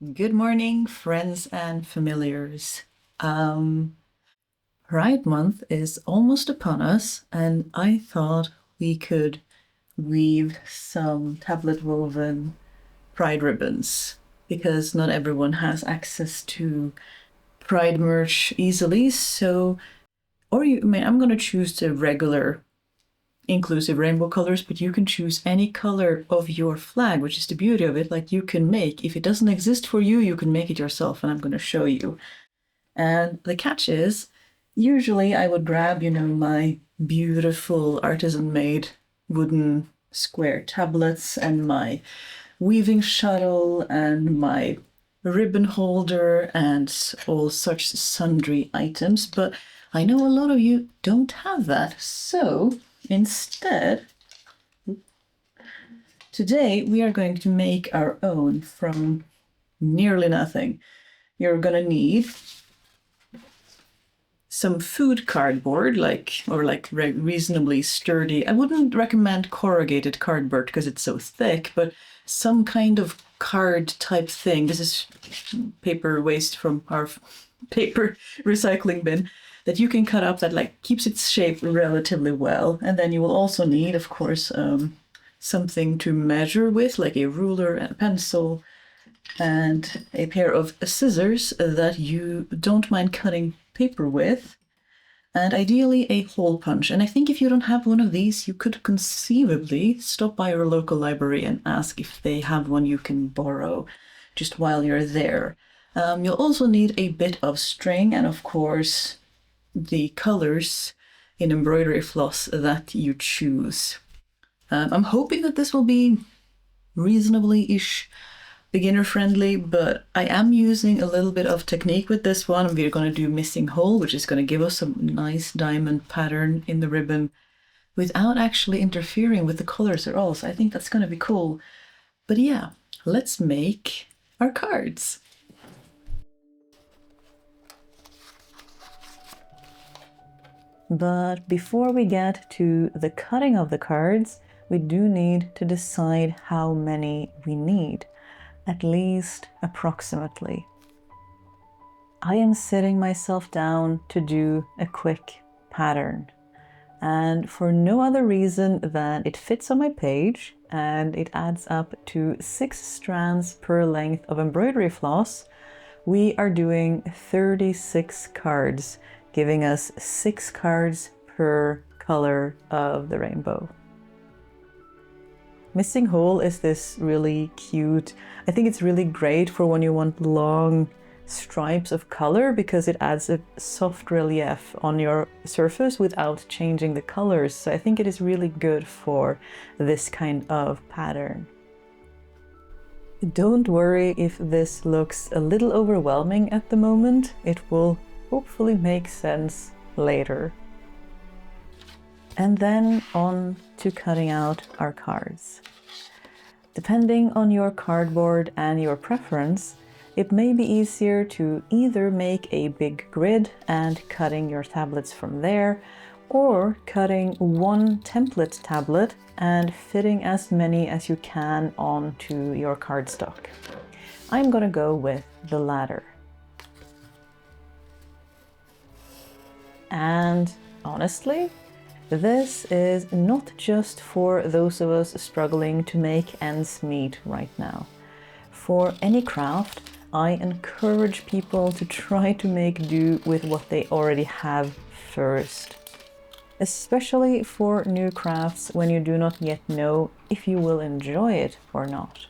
Good morning, friends and familiars. Pride Month is almost upon us, and I thought we could weave some tablet woven Pride ribbons because not everyone has access to Pride merch easily. So, I'm going to choose the regular inclusive rainbow colors, but you can choose any color of your flag, which is the beauty of it. Like you can make, if it doesn't exist for you, you can make it yourself, and I'm going to show you. And the catch is, usually I would grab, my beautiful artisan-made wooden square tablets and my weaving shuttle and my ribbon holder and all such sundry items, but I know a lot of you don't have that. So instead, today we are going to make our own from nearly nothing. You're gonna need some food cardboard, like reasonably sturdy. I wouldn't recommend corrugated cardboard because it's so thick, but some kind of card type thing. This is paper waste from our paper recycling bin that you can cut up that like keeps its shape relatively well. And then you will also need, of course, something to measure with, like a ruler and a pencil, and a pair of scissors that you don't mind cutting paper with, and ideally a hole punch. And I think if you don't have one of these, you could conceivably stop by your local library and ask if they have one you can borrow just while you're there. You'll also need a bit of string and, of course, the colors in embroidery floss that you choose. I'm hoping that this will be reasonably-ish beginner friendly, but I am using a little bit of technique with this one. We're going to do missing hole, which is going to give us some nice diamond pattern in the ribbon without actually interfering with the colors at all. So I think that's going to be cool. But yeah, let's make our cards. But before we get to the cutting of the cards, we do need to decide how many we need. At least approximately. I am sitting myself down to do a quick pattern, and for no other reason than it fits on my page and it adds up to 6 strands per length of embroidery floss. We are doing 36 cards, giving us 6 cards per color of the rainbow. Missing hole is this really cute, I think it's really great for when you want long stripes of color because it adds a soft relief on your surface without changing the colors. So I think it is really good for this kind of pattern. Don't worry if this looks a little overwhelming at the moment. It will hopefully make sense later. And then on to cutting out our cards. Depending on your cardboard and your preference, it may be easier to either make a big grid and cutting your tablets from there, or cutting one template tablet and fitting as many as you can onto your cardstock. I'm gonna go with the latter. And honestly, this is not just for those of us struggling to make ends meet right now. For any craft, I encourage people to try to make do with what they already have first. Especially for new crafts when you do not yet know if you will enjoy it or not.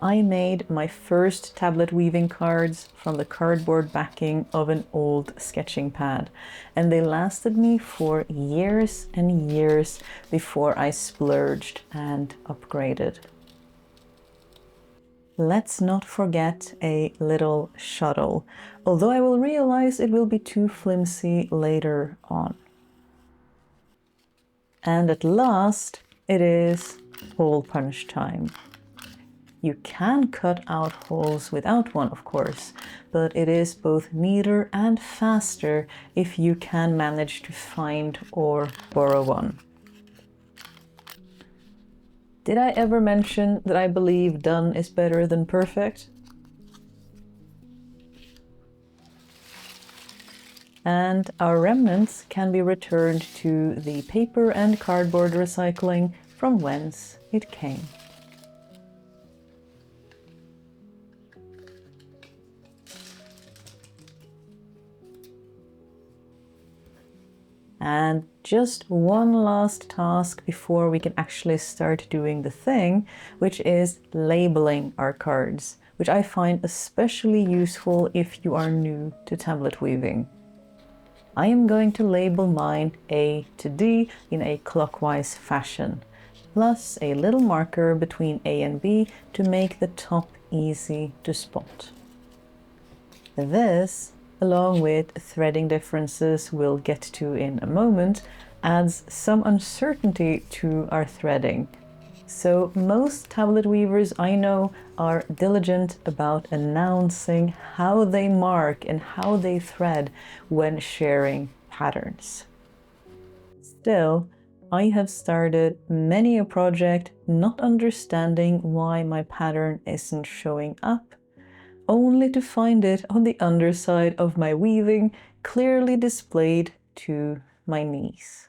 I made my first tablet weaving cards from the cardboard backing of an old sketching pad, and they lasted me for years and years before I splurged and upgraded. Let's not forget a little shuttle, although I will realize it will be too flimsy later on. And at last, it is hole punch time. You can cut out holes without one, of course, but it is both neater and faster if you can manage to find or borrow one. Did I ever mention that I believe done is better than perfect? And our remnants can be returned to the paper and cardboard recycling from whence it came. And just one last task before we can actually start doing the thing, which is labeling our cards, which I find especially useful if you are new to tablet weaving. I am going to label mine A to D in a clockwise fashion, plus a little marker between A and B to make the top easy to spot. This, along with threading differences we'll get to in a moment, adds some uncertainty to our threading. So most tablet weavers I know are diligent about announcing how they mark and how they thread when sharing patterns. Still, I have started many a project not understanding why my pattern isn't showing up, only to find it on the underside of my weaving, clearly displayed to my niece.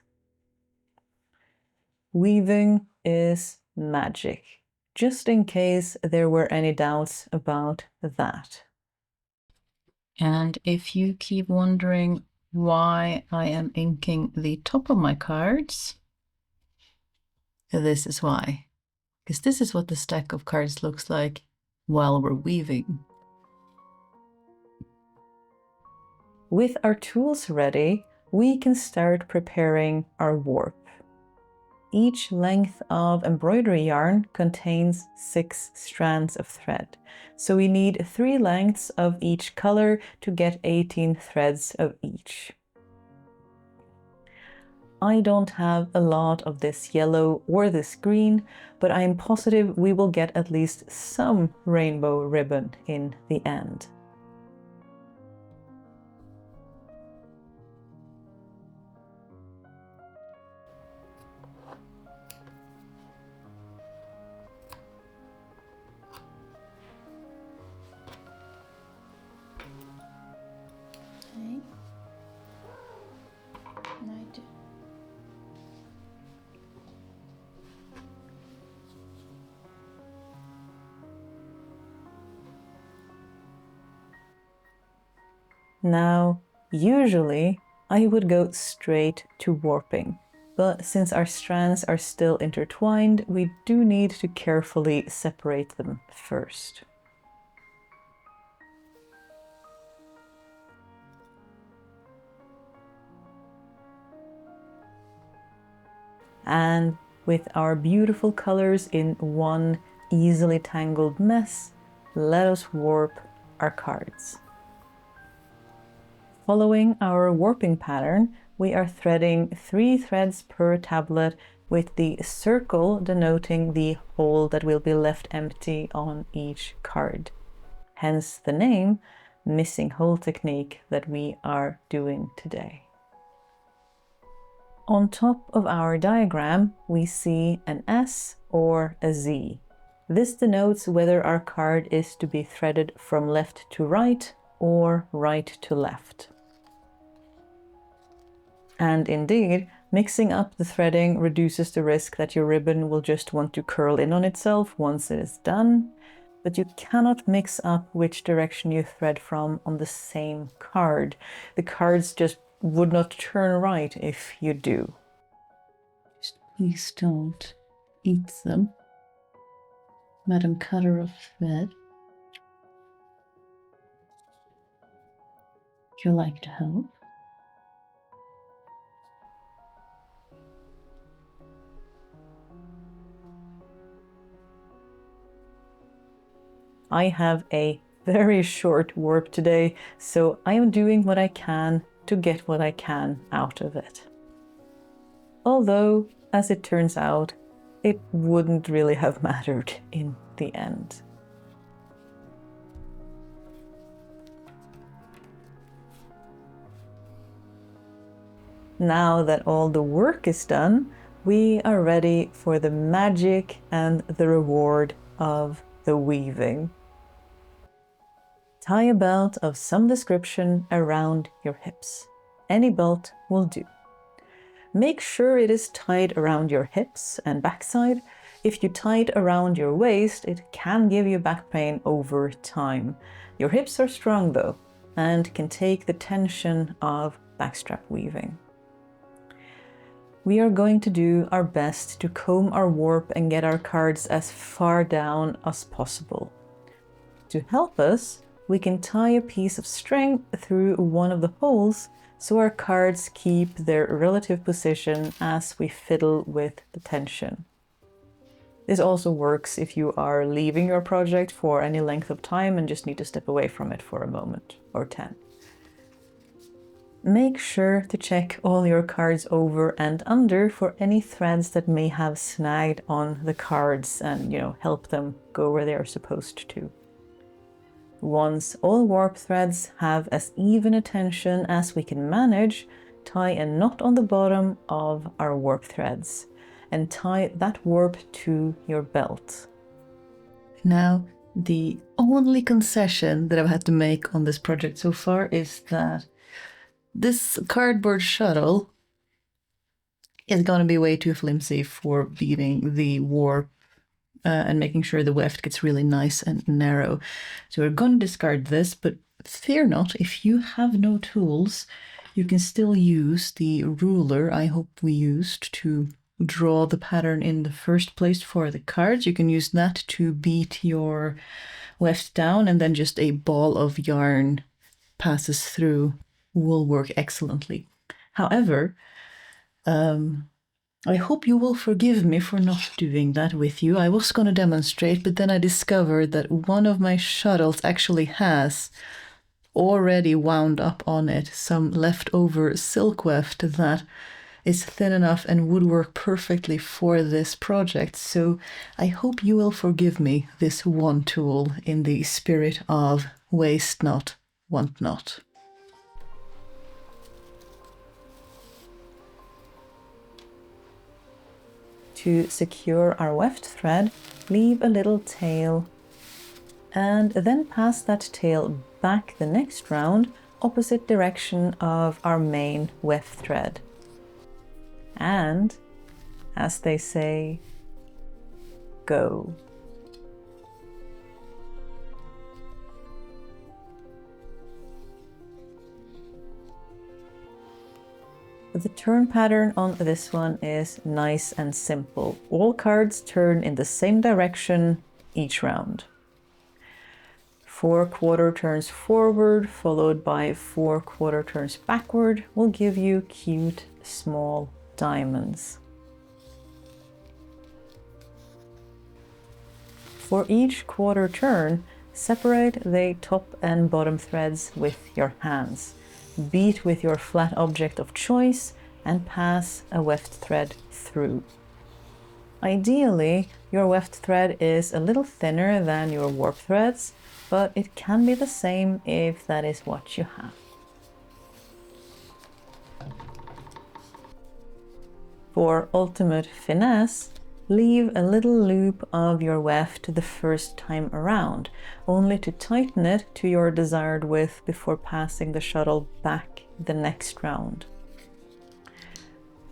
Weaving is magic, just in case there were any doubts about that. And if you keep wondering why I am inking the top of my cards, this is why. Because this is what the stack of cards looks like while we're weaving. With our tools ready, we can start preparing our warp. Each length of embroidery yarn contains 6 strands of thread, so we need 3 lengths of each color to get 18 threads of each. I don't have a lot of this yellow or this green, but I am positive we will get at least some rainbow ribbon in the end. Now, usually I would go straight to warping, but since our strands are still intertwined, we do need to carefully separate them first. And with our beautiful colors in one easily tangled mess, let us warp our cards. Following our warping pattern, we are threading 3 threads per tablet, with the circle denoting the hole that will be left empty on each card. Hence the name missing hole technique that we are doing today. On top of our diagram, we see an S or a Z. This denotes whether our card is to be threaded from left to right or right to left. And indeed, mixing up the threading reduces the risk that your ribbon will just want to curl in on itself once it is done, but you cannot mix up which direction you thread from on the same card. The cards just would not turn right if you do. Just please don't eat them, Madam Cutter of Thread. Would you like to help? I have a very short warp today, so I am doing what I can to get what I can out of it. Although, as it turns out, it wouldn't really have mattered in the end. Now that all the work is done, we are ready for the magic and the reward of the weaving. Tie a belt of some description around your hips. Any belt will do. Make sure it is tied around your hips and backside. If you tie it around your waist, it can give you back pain over time. Your hips are strong though, and can take the tension of backstrap weaving. We are going to do our best to comb our warp and get our cards as far down as possible. To help us, we can tie a piece of string through one of the holes so our cards keep their relative position as we fiddle with the tension. This also works if you are leaving your project for any length of time and just need to step away from it for a moment or 10. Make sure to check all your cards over and under for any threads that may have snagged on the cards and, help them go where they are supposed to. Once all warp threads have as even a tension as we can manage, tie a knot on the bottom of our warp threads and tie that warp to your belt. Now, the only concession that I've had to make on this project so far is that this cardboard shuttle is going to be way too flimsy for beating the warp and making sure the weft gets really nice and narrow. So we're going to discard this, but fear not, if you have no tools, you can still use the ruler I hope we used to draw the pattern in the first place for the cards. You can use that to beat your weft down, and then just a ball of yarn passes through will work excellently. However, I hope you will forgive me for not doing that with you. I was going to demonstrate, but then I discovered that one of my shuttles actually has already wound up on it some leftover silk weft that is thin enough and would work perfectly for this project. So I hope you will forgive me this one tool in the spirit of waste not, want not. To secure our weft thread, leave a little tail and then pass that tail back the next round, opposite direction of our main weft thread. And, as they say, go. The turn pattern on this one is nice and simple. All cards turn in the same direction each round. 4 quarter turns forward followed by 4 quarter turns backward will give you cute small diamonds. For each quarter turn, separate the top and bottom threads with your hands. Beat with your flat object of choice and pass a weft thread through. Ideally, your weft thread is a little thinner than your warp threads, but it can be the same if that is what you have. For ultimate finesse, leave a little loop of your weft the first time around, only to tighten it to your desired width before passing the shuttle back the next round.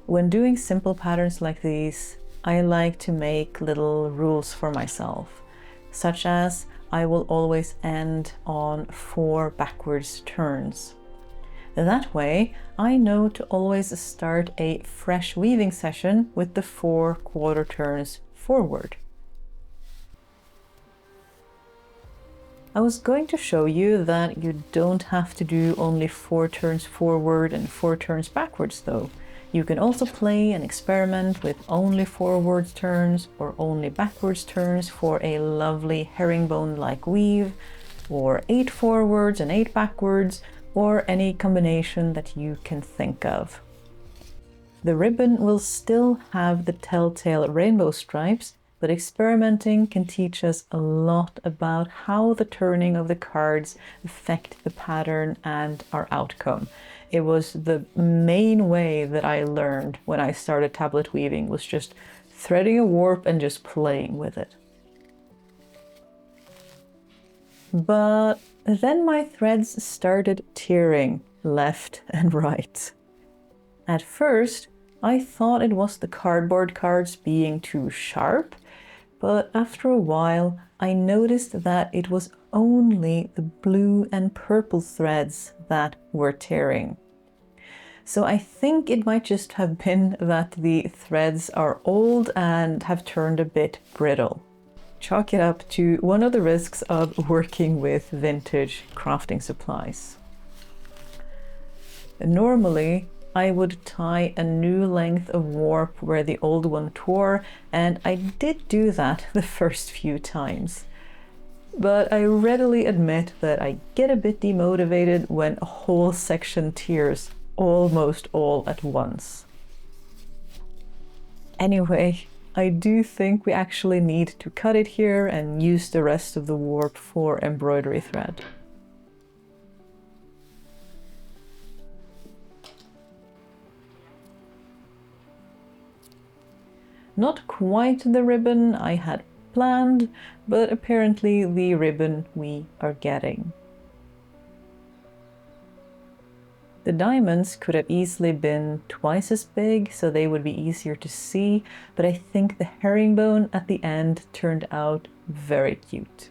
When doing simple patterns like these, I like to make little rules for myself, such as I will always end on 4 backwards turns. That way, I know to always start a fresh weaving session with the 4 quarter turns forward. I was going to show you that you don't have to do only 4 turns forward and 4 turns backwards though. You can also play and experiment with only forward turns or only backwards turns for a lovely herringbone-like weave, or 8 forwards and 8 backwards, or any combination that you can think of. The ribbon will still have the telltale rainbow stripes, but experimenting can teach us a lot about how the turning of the cards affect the pattern and our outcome. it was the main way that I learned when I started tablet weaving, was just threading a warp and just playing with it. But then my threads started tearing left and right. At first, I thought it was the cardboard cards being too sharp, but after a while, I noticed that it was only the blue and purple threads that were tearing. So I think it might just have been that the threads are old and have turned a bit brittle. Chalk it up to one of the risks of working with vintage crafting supplies. Normally, I would tie a new length of warp where the old one tore, and I did do that the first few times. But I readily admit that I get a bit demotivated when a whole section tears almost all at once. Anyway, I do think we actually need to cut it here and use the rest of the warp for embroidery thread. Not quite the ribbon I had planned, but apparently the ribbon we are getting. The diamonds could have easily been twice as big, so they would be easier to see, but I think the herringbone at the end turned out very cute.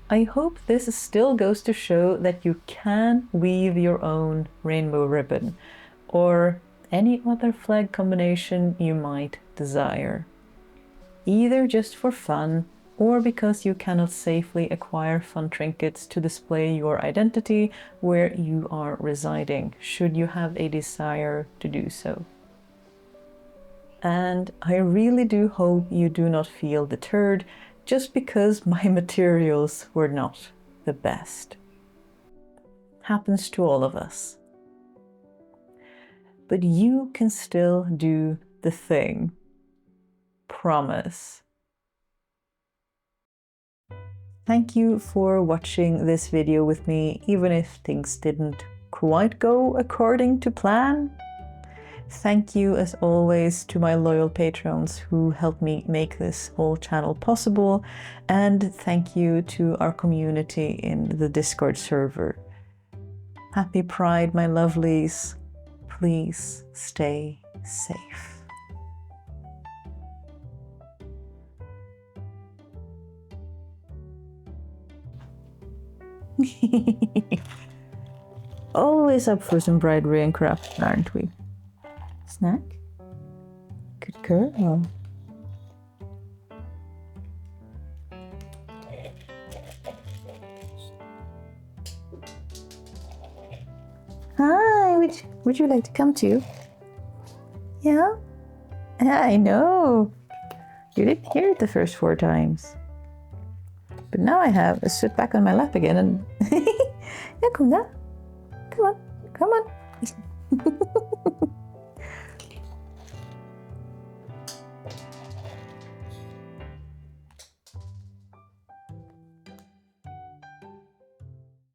I hope this still goes to show that you can weave your own rainbow ribbon, or any other flag combination you might desire, either just for fun or because you cannot safely acquire fun trinkets to display your identity where you are residing, should you have a desire to do so. And I really do hope you do not feel deterred just because my materials were not the best. Happens to all of us. But you can still do the thing. Promise. Thank you for watching this video with me, even if things didn't quite go according to plan. Thank you, as always, to my loyal patrons who helped me make this whole channel possible, and thank you to our community in the Discord server. Happy Pride, my lovelies. Please stay safe. Always up for some embroidery and craft, aren't we? Snack? Good girl. Hi, would you like to come too? Yeah? I know. You didn't hear it the first 4 times. But now I have a sit back on my lap again and... Yeah, come on. Come on.